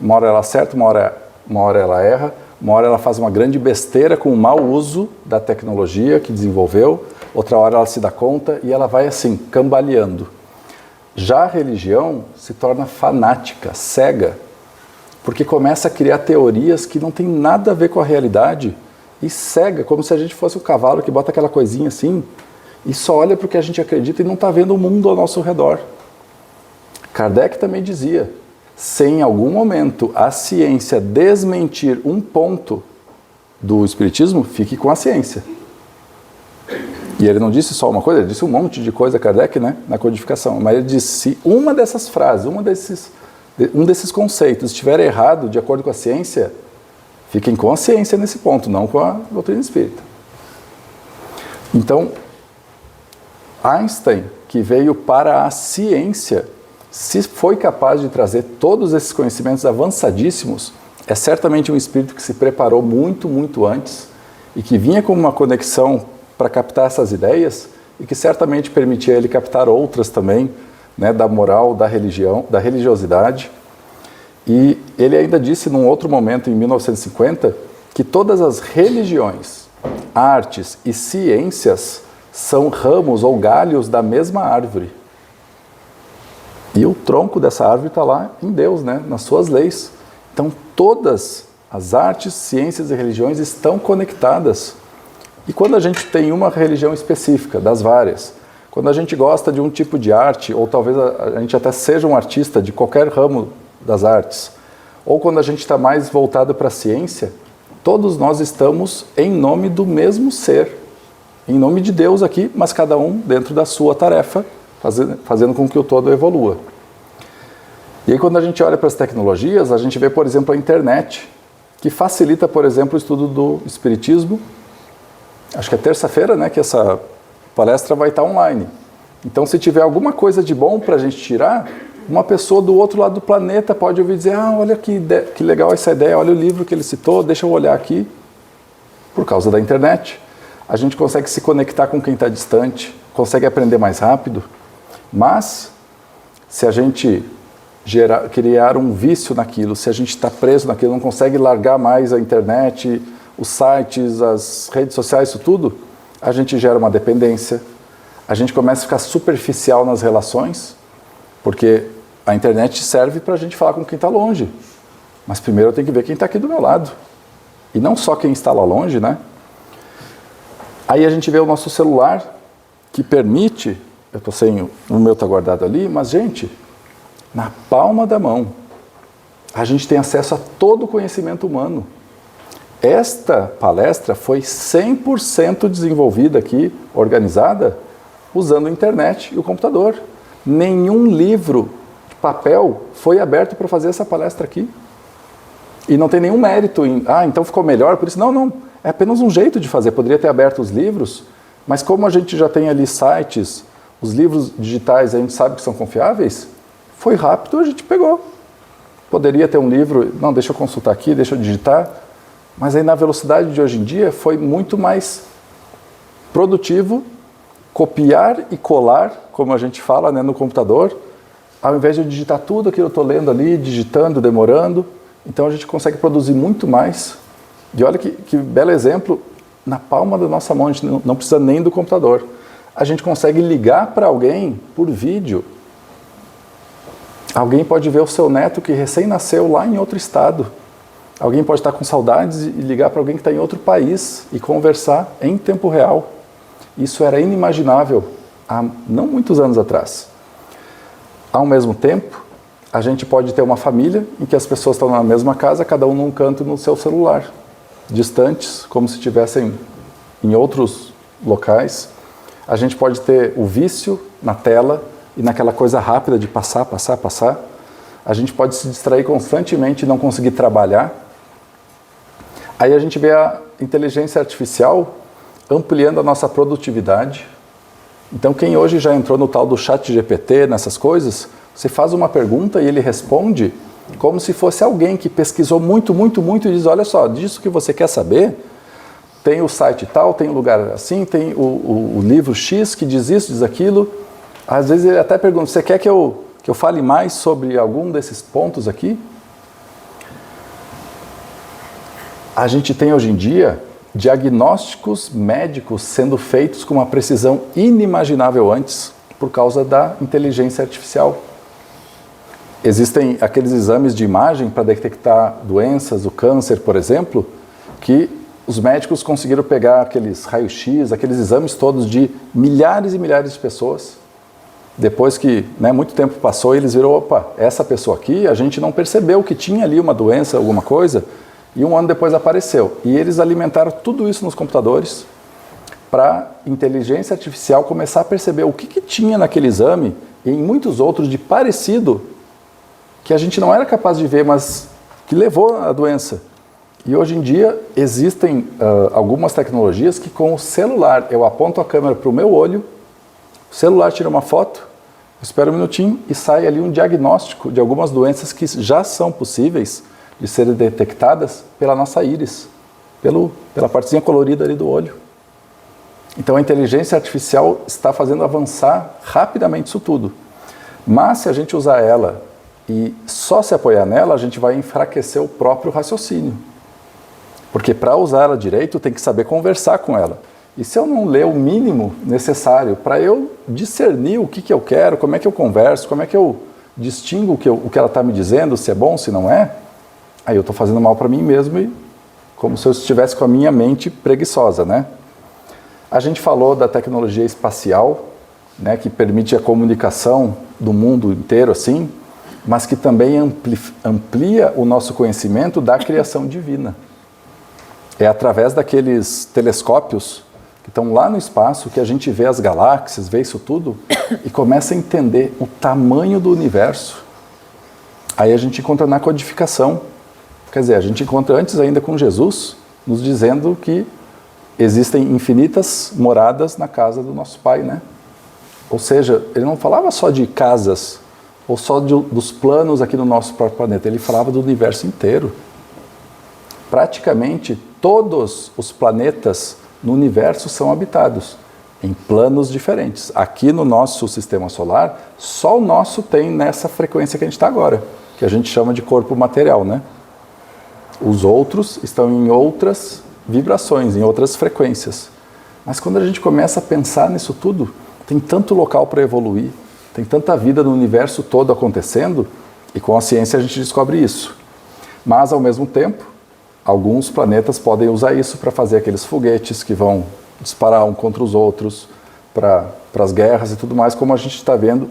[SPEAKER 1] Uma hora ela acerta, uma hora ela erra, uma hora ela faz uma grande besteira com o mau uso da tecnologia que desenvolveu, outra hora ela se dá conta e ela vai assim, cambaleando. Já a religião se torna fanática, cega, porque começa a criar teorias que não tem nada a ver com a realidade e cega, como se a gente fosse o cavalo que bota aquela coisinha assim e só olha para o que a gente acredita e não está vendo o mundo ao nosso redor. Kardec também dizia, se em algum momento a ciência desmentir um ponto do espiritismo, fique com a ciência. E ele não disse só uma coisa, ele disse um monte de coisa, Kardec, né, na codificação. Mas ele disse, se uma dessas frases, um desses conceitos estiver errado de acordo com a ciência, fiquem com a ciência nesse ponto, não com a doutrina espírita. Então, Einstein, que veio para a ciência, se foi capaz de trazer todos esses conhecimentos avançadíssimos, é certamente um espírito que se preparou muito, muito antes e que vinha com uma conexão para captar essas ideias e que certamente permitia ele captar outras também, né, da moral, da religião, da religiosidade. E ele ainda disse num outro momento, em 1950, que todas as religiões, artes e ciências são ramos ou galhos da mesma árvore. E o tronco dessa árvore está lá em Deus, né, nas suas leis. Então todas as artes, ciências e religiões estão conectadas. E quando a gente tem uma religião específica, das várias, quando a gente gosta de um tipo de arte, ou talvez a gente até seja um artista de qualquer ramo das artes, ou quando a gente está mais voltado para a ciência, todos nós estamos em nome do mesmo ser, em nome de Deus aqui, mas cada um dentro da sua tarefa, fazendo com que o todo evolua. E aí quando a gente olha para as tecnologias, a gente vê, por exemplo, a internet, que facilita, por exemplo, o estudo do espiritismo. Acho que é terça-feira, né, que essa palestra vai estar online. Então, se tiver alguma coisa de bom para a gente tirar, uma pessoa do outro lado do planeta pode ouvir dizer, olha que legal essa ideia, olha o livro que ele citou, deixa eu olhar aqui. Por causa da internet. A gente consegue se conectar com quem está distante, consegue aprender mais rápido, mas se a gente criar um vício naquilo, se a gente está preso naquilo, não consegue largar mais a internet, os sites, as redes sociais, isso tudo, a gente gera uma dependência, a gente começa a ficar superficial nas relações, porque a internet serve para a gente falar com quem está longe, mas primeiro eu tenho que ver quem está aqui do meu lado, e não só quem está lá longe, né? Aí a gente vê o nosso celular, que permite, eu estou sem, o meu está guardado ali, mas gente, na palma da mão, a gente tem acesso a todo o conhecimento humano. Esta palestra foi 100% desenvolvida aqui, organizada, usando a internet e o computador. Nenhum livro de papel foi aberto para fazer essa palestra aqui. E não tem nenhum mérito em, então ficou melhor, por isso. Não, é apenas um jeito de fazer. Poderia ter aberto os livros, mas como a gente já tem ali sites, os livros digitais a gente sabe que são confiáveis, foi rápido, a gente pegou. Poderia ter um livro, não, deixa eu consultar aqui, deixa eu digitar, mas aí na velocidade de hoje em dia foi muito mais produtivo copiar e colar, como a gente fala, né, no computador, ao invés de eu digitar tudo aquilo que eu estou lendo ali, digitando, demorando. Então a gente consegue produzir muito mais. E olha que belo exemplo, na palma da nossa mão, a gente não precisa nem do computador. A gente consegue ligar para alguém por vídeo. Alguém pode ver o seu neto que recém-nasceu lá em outro estado. Alguém pode estar com saudades e ligar para alguém que está em outro país e conversar em tempo real. Isso era inimaginável há não muitos anos atrás. Ao mesmo tempo, a gente pode ter uma família em que as pessoas estão na mesma casa, cada um num canto no seu celular, distantes, como se estivessem em outros locais. A gente pode ter o vício na tela e naquela coisa rápida de passar. A gente pode se distrair constantemente e não conseguir trabalhar. Aí a gente vê a inteligência artificial ampliando a nossa produtividade. Então quem hoje já entrou no tal do ChatGPT, nessas coisas, você faz uma pergunta e ele responde como se fosse alguém que pesquisou muito e diz, olha só, disso que você quer saber, tem o site tal, tem o lugar assim, tem o livro X que diz isso, diz aquilo. Às vezes ele até pergunta, você quer que eu fale mais sobre algum desses pontos aqui? A gente tem hoje em dia diagnósticos médicos sendo feitos com uma precisão inimaginável antes por causa da inteligência artificial. Existem aqueles exames de imagem para detectar doenças, o câncer, por exemplo, que os médicos conseguiram pegar aqueles raios-x, aqueles exames todos de milhares e milhares de pessoas. Depois que muito tempo passou, eles viram, opa, essa pessoa aqui, a gente não percebeu que tinha ali uma doença, alguma coisa, e um ano depois apareceu. E eles alimentaram tudo isso nos computadores para a inteligência artificial começar a perceber o que tinha naquele exame e em muitos outros de parecido que a gente não era capaz de ver, mas que levou à doença. E hoje em dia existem algumas tecnologias que com o celular eu aponto a câmera para o meu olho, o celular tira uma foto, espera um minutinho e sai ali um diagnóstico de algumas doenças que já são possíveis de serem detectadas pela nossa íris, pela partezinha colorida ali do olho. Então a inteligência artificial está fazendo avançar rapidamente isso tudo. Mas se a gente usar ela e só se apoiar nela, a gente vai enfraquecer o próprio raciocínio. Porque para usar ela direito, tem que saber conversar com ela. E se eu não ler o mínimo necessário para eu discernir o que eu quero, como é que eu converso, como é que eu distingo o que ela está me dizendo, se é bom, se não é, aí eu estou fazendo mal para mim mesmo e como se eu estivesse com a minha mente preguiçosa, né? A gente falou da tecnologia espacial, né, que permite a comunicação do mundo inteiro assim, mas que também amplia o nosso conhecimento da criação divina. É através daqueles telescópios que estão lá no espaço que a gente vê as galáxias, vê isso tudo e começa a entender o tamanho do universo. Aí a gente encontra na codificação. Quer dizer, a gente encontra antes ainda com Jesus, nos dizendo que existem infinitas moradas na casa do nosso Pai, né? Ou seja, ele não falava só de casas, ou só dos planos aqui no nosso próprio planeta, ele falava do universo inteiro. Praticamente todos os planetas no universo são habitados, em planos diferentes. Aqui no nosso sistema solar, só o nosso tem nessa frequência que a gente está agora, que a gente chama de corpo material, né? Os outros estão em outras vibrações, em outras frequências. Mas quando a gente começa a pensar nisso tudo, tem tanto local para evoluir, tem tanta vida no universo todo acontecendo, e com a ciência a gente descobre isso. Mas, ao mesmo tempo, alguns planetas podem usar isso para fazer aqueles foguetes que vão disparar um contra os outros, para as guerras e tudo mais, como a gente está vendo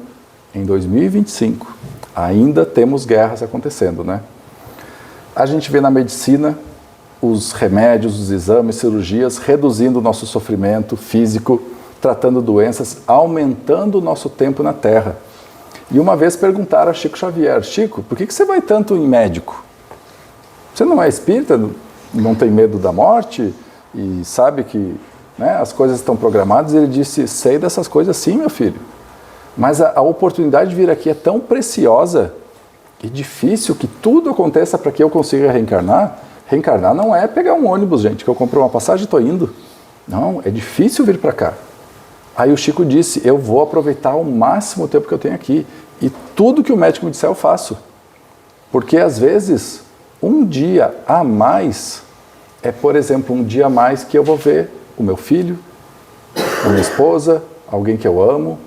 [SPEAKER 1] em 2025. Ainda temos guerras acontecendo, né? A gente vê na medicina os remédios, os exames, cirurgias, reduzindo o nosso sofrimento físico, tratando doenças, aumentando o nosso tempo na Terra. E uma vez perguntaram a Chico Xavier: Chico, por que você vai tanto em médico? Você não é espírita, não tem medo da morte e sabe que, né, as coisas estão programadas? E ele disse: sei dessas coisas sim, meu filho. Mas a oportunidade de vir aqui é tão preciosa e difícil que tudo aconteça para que eu consiga reencarnar. Reencarnar não é pegar um ônibus, gente, que eu comprei uma passagem e estou indo. Não, é difícil vir para cá. Aí o Chico disse: eu vou aproveitar ao máximo o tempo que eu tenho aqui. E tudo que o médico me disser eu faço. Porque às vezes, um dia a mais é, por exemplo, um dia a mais que eu vou ver o meu filho, a minha esposa, alguém que eu amo.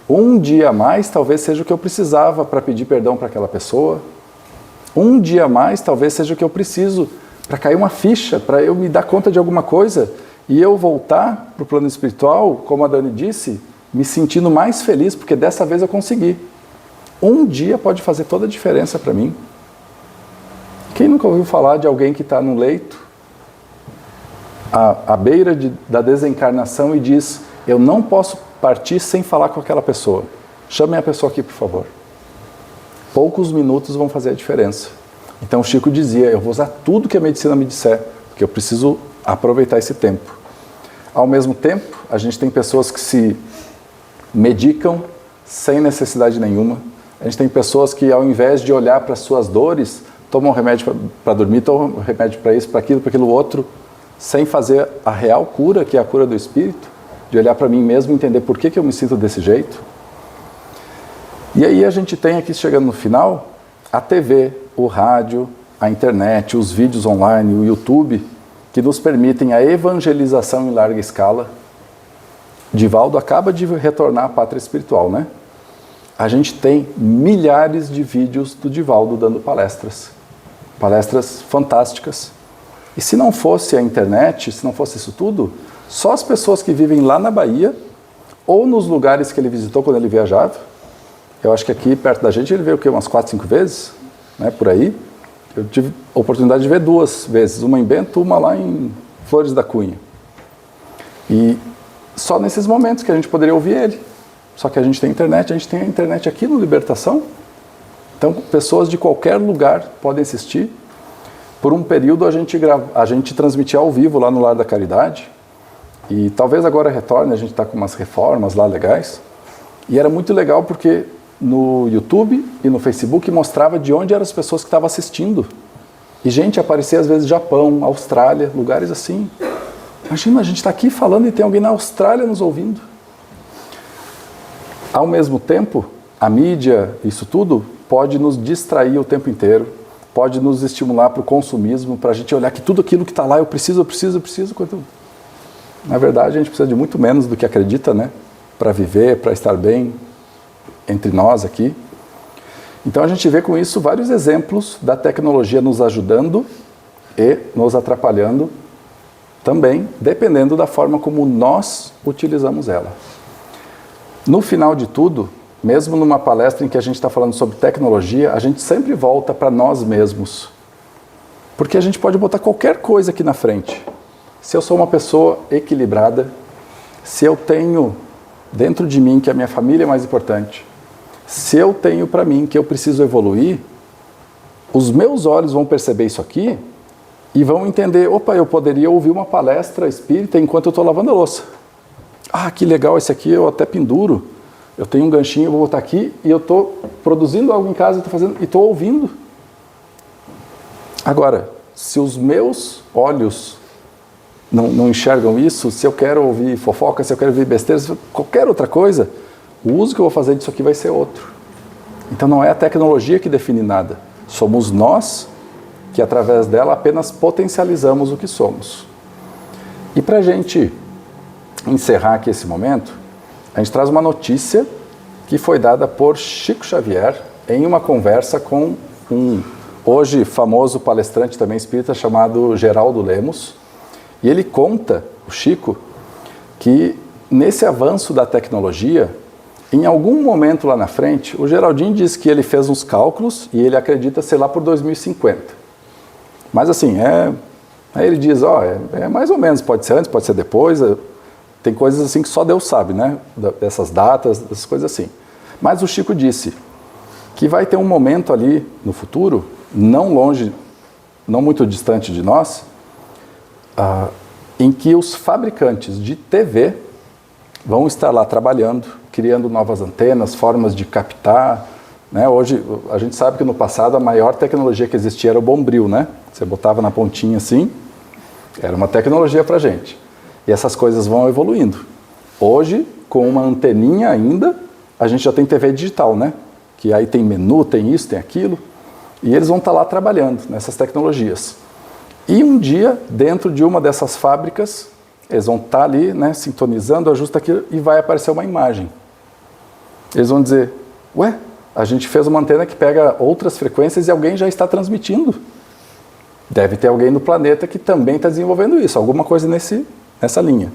[SPEAKER 1] Um dia a mais talvez seja o que eu precisava para pedir perdão para aquela pessoa. Um dia a mais talvez seja o que eu preciso para cair uma ficha, para eu me dar conta de alguma coisa e eu voltar para o plano espiritual, como a Dani disse, me sentindo mais feliz, porque dessa vez eu consegui. Um dia pode fazer toda a diferença para mim. Quem nunca ouviu falar de alguém que está no leito, à beira da desencarnação, e diz: eu não posso partir sem falar com aquela pessoa. Chamem a pessoa aqui, por favor. Poucos minutos vão fazer a diferença. Então o Chico dizia: eu vou usar tudo que a medicina me disser, porque eu preciso aproveitar esse tempo. Ao mesmo tempo, a gente tem pessoas que se medicam sem necessidade nenhuma. A gente tem pessoas que, ao invés de olhar para as suas dores, tomam remédio para dormir, tomam remédio para isso, para aquilo outro, sem fazer a real cura, que é a cura do espírito, de olhar para mim mesmo e entender por que eu me sinto desse jeito. E aí a gente tem aqui, chegando no final, a TV, o rádio, a internet, os vídeos online, o YouTube, que nos permitem a evangelização em larga escala. Divaldo acaba de retornar à pátria espiritual, né? A gente tem milhares de vídeos do Divaldo dando palestras. Palestras fantásticas. E se não fosse a internet, se não fosse isso tudo, só as pessoas que vivem lá na Bahia, ou nos lugares que ele visitou quando ele viajava. Eu acho que aqui perto da gente ele veio o quê? Umas 4, 5 vezes, né, por aí. Eu tive a oportunidade de ver 2 vezes, uma em Bento, uma lá em Flores da Cunha. E só nesses momentos que a gente poderia ouvir ele. Só que a gente tem internet, a gente tem a internet aqui no Libertação. Então, pessoas de qualquer lugar podem assistir. Por um período, a gente transmitia ao vivo lá no Lar da Caridade. E talvez agora retorne, a gente está com umas reformas lá legais. E era muito legal porque no YouTube e no Facebook mostrava de onde eram as pessoas que estavam assistindo. E gente aparecia às vezes Japão, Austrália, lugares assim. Imagina, a gente está aqui falando e tem alguém na Austrália nos ouvindo. Ao mesmo tempo, a mídia, isso tudo, pode nos distrair o tempo inteiro, pode nos estimular para o consumismo, para a gente olhar que tudo aquilo que está lá eu preciso, quando na verdade a gente precisa de muito menos do que acredita, né? Para viver, para estar bem entre nós aqui. Então a gente vê com isso vários exemplos da tecnologia nos ajudando e nos atrapalhando também, dependendo da forma como nós utilizamos ela. No final de tudo, mesmo numa palestra em que a gente está falando sobre tecnologia, a gente sempre volta para nós mesmos. Porque a gente pode botar qualquer coisa aqui na frente. Se eu sou uma pessoa equilibrada, se eu tenho dentro de mim que a minha família é mais importante, se eu tenho para mim que eu preciso evoluir, os meus olhos vão perceber isso aqui e vão entender: opa, eu poderia ouvir uma palestra espírita enquanto eu estou lavando a louça. Ah, que legal, esse aqui eu até penduro. Eu tenho um ganchinho, eu vou botar aqui e eu estou produzindo algo em casa, e estou ouvindo. Agora, se os meus olhos não enxergam isso, se eu quero ouvir fofoca, se eu quero ouvir besteira, qualquer outra coisa, o uso que eu vou fazer disso aqui vai ser outro. Então não é a tecnologia que define nada, somos nós que através dela apenas potencializamos o que somos. E para a gente encerrar aqui esse momento, a gente traz uma notícia que foi dada por Chico Xavier em uma conversa com um hoje famoso palestrante também espírita chamado Geraldo Lemos. E ele conta, o Chico, que nesse avanço da tecnologia, em algum momento lá na frente, o Geraldinho diz que ele fez uns cálculos e ele acredita ser lá por 2050. Mas assim, aí ele diz, é mais ou menos, pode ser antes, pode ser depois, tem coisas assim que só Deus sabe, né? Dessas datas, dessas coisas assim. Mas o Chico disse que vai ter um momento ali no futuro, não longe, não muito distante de nós, em que os fabricantes de TV vão estar lá trabalhando, criando novas antenas, formas de captar, né? Hoje, a gente sabe que no passado a maior tecnologia que existia era o bombril, né? Você botava na pontinha assim, era uma tecnologia pra gente. E essas coisas vão evoluindo. Hoje, com uma anteninha ainda, a gente já tem TV digital, né? Que aí tem menu, tem isso, tem aquilo. E eles vão estar lá trabalhando nessas tecnologias. E um dia, dentro de uma dessas fábricas, eles vão estar ali, né, sintonizando, ajusta aquilo, e vai aparecer uma imagem. Eles vão dizer, ué, a gente fez uma antena que pega outras frequências e alguém já está transmitindo. Deve ter alguém no planeta que também está desenvolvendo isso, alguma coisa nessa linha.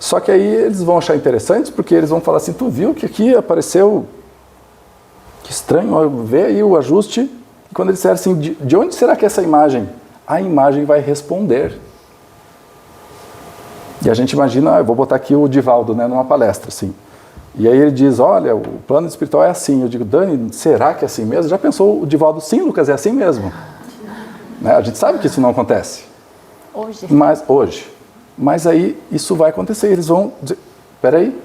[SPEAKER 1] Só que aí eles vão achar interessante, porque eles vão falar assim, tu viu que aqui apareceu, que estranho, vê aí o ajuste. E quando eles disseram assim, de onde será que é essa imagem? A imagem vai responder. E a gente imagina, eu vou botar aqui o Divaldo, né, numa palestra, assim. E aí ele diz, olha, o plano espiritual é assim. Eu digo, Dani, será que é assim mesmo? Já pensou o Divaldo? Sim, Lucas, é assim mesmo. Né? A gente sabe que isso não acontece. Hoje. Mas aí isso vai acontecer. Eles vão dizer, peraí,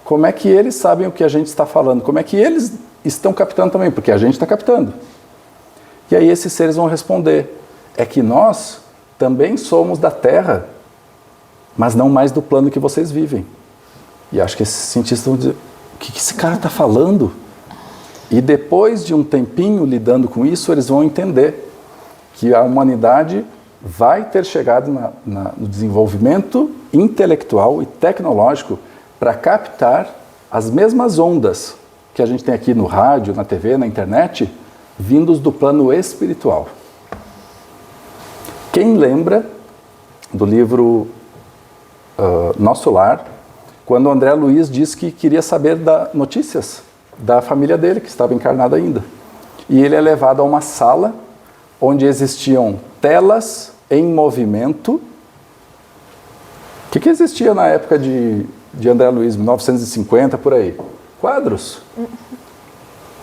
[SPEAKER 1] como é que eles sabem o que a gente está falando? Como é que eles estão captando também? Porque a gente está captando. E aí esses seres vão responder, é que nós também somos da Terra, mas não mais do plano que vocês vivem. E acho que esses cientistas vão dizer, o que esse cara está falando? E depois de um tempinho lidando com isso, eles vão entender que a humanidade vai ter chegado no desenvolvimento intelectual e tecnológico para captar as mesmas ondas que a gente tem aqui no rádio, na TV, na internet, vindos do plano espiritual. Quem lembra do livro Nosso Lar, quando o André Luiz disse que queria saber notícias da família dele, que estava encarnada ainda. E ele é levado a uma sala onde existiam telas em movimento. O que existia na época de André Luiz, 1950, por aí? Quadros.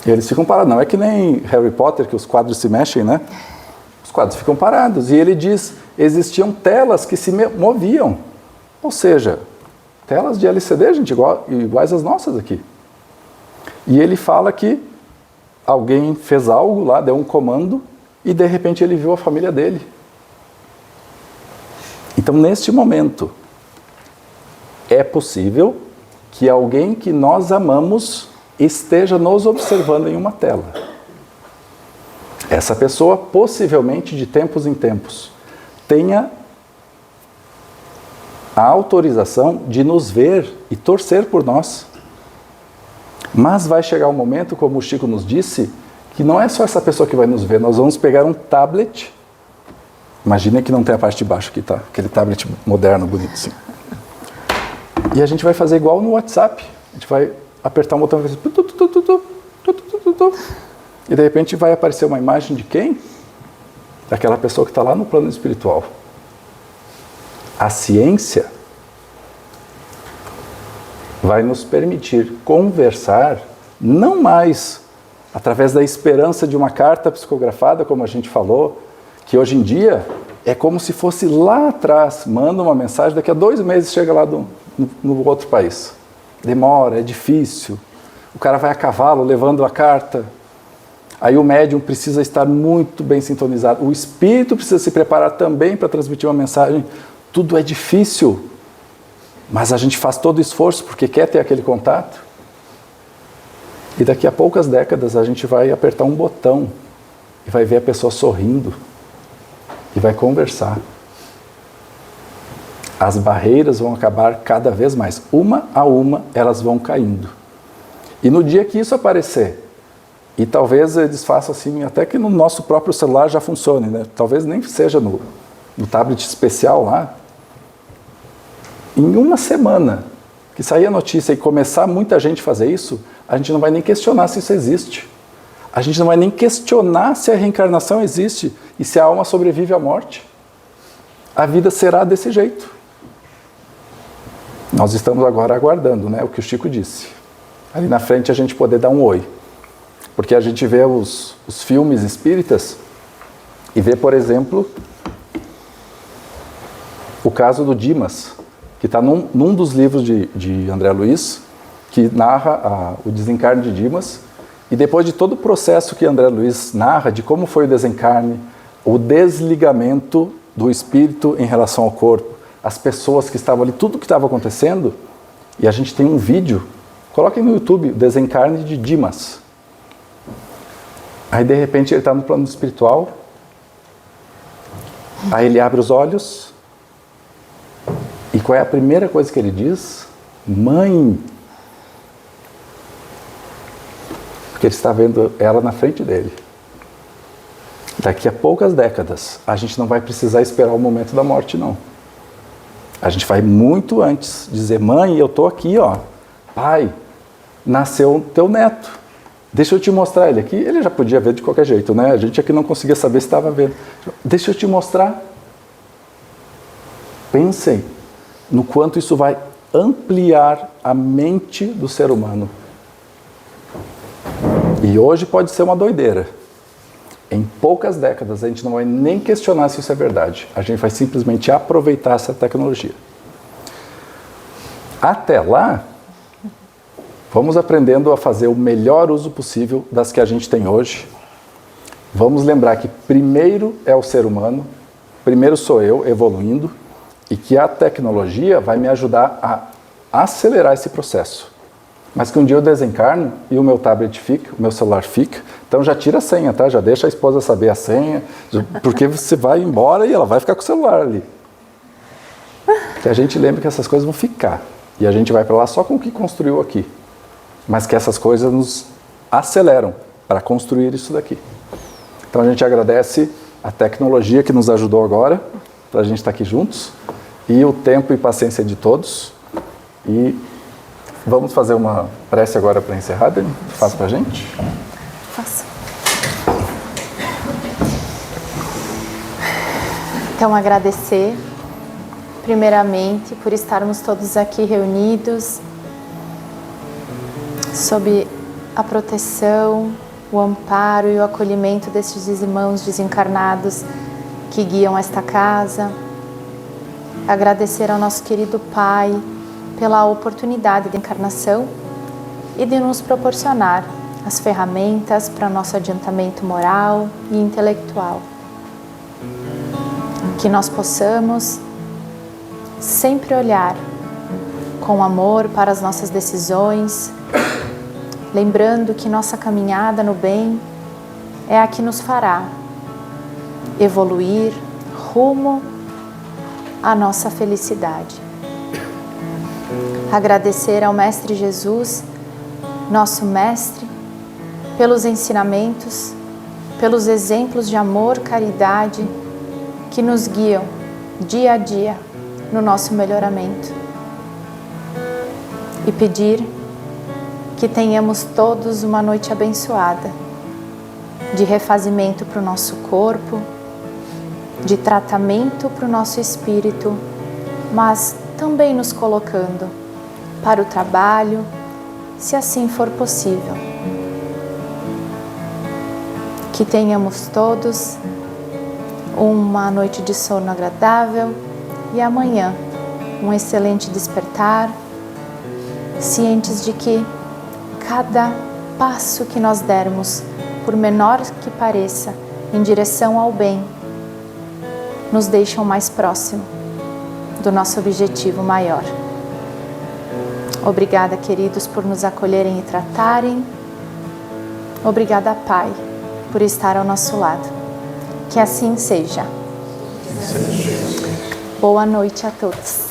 [SPEAKER 1] E eles ficam parados. Não é que nem Harry Potter, que os quadros se mexem, né? Os quadros ficam parados. E ele diz, existiam telas que se moviam. Ou seja, telas de LCD, gente, iguais às nossas aqui. E ele fala que alguém fez algo lá, deu um comando, e de repente ele viu a família dele. Então, neste momento, é possível que alguém que nós amamos esteja nos observando em uma tela. Essa pessoa, possivelmente, de tempos em tempos, tenha a autorização de nos ver e torcer por nós. Mas vai chegar um momento, como o Chico nos disse, que não é só essa pessoa que vai nos ver, nós vamos pegar um tablet. Imagina que não tem a parte de baixo aqui, tá? Aquele tablet moderno, bonito assim. E a gente vai fazer igual no WhatsApp. A gente vai apertar um botão e vai fazer... E de repente vai aparecer uma imagem de quem? Daquela pessoa que está lá no plano espiritual. A ciência vai nos permitir conversar, não mais através da esperança de uma carta psicografada, como a gente falou, que hoje em dia é como se fosse lá atrás, manda uma mensagem, daqui a 2 meses chega lá no outro país. Demora, é difícil, o cara vai a cavalo levando a carta. Aí o médium precisa estar muito bem sintonizado. O espírito precisa se preparar também para transmitir uma mensagem. Tudo é difícil, mas a gente faz todo o esforço porque quer ter aquele contato. E daqui a poucas décadas a gente vai apertar um botão e vai ver a pessoa sorrindo e vai conversar. As barreiras vão acabar cada vez mais. Uma a uma elas vão caindo. E no dia que isso aparecer, e talvez eles façam assim, até que no nosso próprio celular já funcione, né? Talvez nem seja no tablet especial lá. Em uma semana que sair a notícia e começar muita gente a fazer isso, a gente não vai nem questionar se isso existe. A gente não vai nem questionar se a reencarnação existe e se a alma sobrevive à morte. A vida será desse jeito. Nós estamos agora aguardando, né, o que o Chico disse. Ali na frente a gente poder dar um oi. Porque a gente vê os filmes espíritas e vê, por exemplo, o caso do Dimas, que está num dos livros de André Luiz, que narra o desencarne de Dimas. E depois de todo o processo que André Luiz narra, de como foi o desencarne, o desligamento do espírito em relação ao corpo, as pessoas que estavam ali, tudo que estava acontecendo, e a gente tem um vídeo, coloquem no YouTube, o desencarne de Dimas. Aí de repente ele está no plano espiritual, aí ele abre os olhos, e qual é a primeira coisa que ele diz? Mãe! Porque ele está vendo ela na frente dele. Daqui a poucas décadas, a gente não vai precisar esperar o momento da morte, não. A gente vai muito antes dizer, mãe, eu estou aqui, ó. Pai, nasceu teu neto. Deixa eu te mostrar ele aqui. Ele já podia ver de qualquer jeito, né? A gente aqui não conseguia saber se estava vendo. Deixa eu te mostrar. Pensem no quanto isso vai ampliar a mente do ser humano. E hoje pode ser uma doideira. Em poucas décadas a gente não vai nem questionar se isso é verdade. A gente vai simplesmente aproveitar essa tecnologia. Até lá, vamos aprendendo a fazer o melhor uso possível das que a gente tem hoje. Vamos lembrar que primeiro é o ser humano, primeiro sou eu evoluindo, e que a tecnologia vai me ajudar a acelerar esse processo. Mas que um dia eu desencarno e o meu tablet fica, o meu celular fica, então já tira a senha, tá? Já deixa a esposa saber a senha, porque você vai embora e ela vai ficar com o celular ali. Que a gente lembre que essas coisas vão ficar. E a gente vai para lá só com o que construiu aqui. Mas que essas coisas nos aceleram para construir isso daqui. Então a gente agradece a tecnologia que nos ajudou agora, para a gente estar aqui juntos, e o tempo e paciência de todos. E vamos fazer uma prece agora para encerrar, Dani? Faz para a gente?
[SPEAKER 2] Faça. Então, agradecer, primeiramente, por estarmos todos aqui reunidos, sob a proteção, o amparo e o acolhimento destes irmãos desencarnados que guiam esta casa. Agradecer ao nosso querido Pai pela oportunidade de encarnação e de nos proporcionar as ferramentas para nosso adiantamento moral e intelectual. Que nós possamos sempre olhar com amor para as nossas decisões, lembrando que nossa caminhada no bem é a que nos fará evoluir rumo à nossa felicidade. Agradecer ao Mestre Jesus, nosso Mestre, pelos ensinamentos, pelos exemplos de amor, caridade que nos guiam dia a dia no nosso melhoramento. E pedir que tenhamos todos uma noite abençoada, de refazimento para o nosso corpo, de tratamento para o nosso espírito, mas também nos colocando para o trabalho, se assim for possível. Que tenhamos todos uma noite de sono agradável e amanhã um excelente despertar, cientes de que cada passo que nós dermos por menor que pareça, em direção ao bem, nos deixam mais próximo do nosso objetivo maior. Obrigada, queridos, por nos acolherem e tratarem. Obrigada, Pai, por estar ao nosso lado. Que assim seja. Boa noite a todos.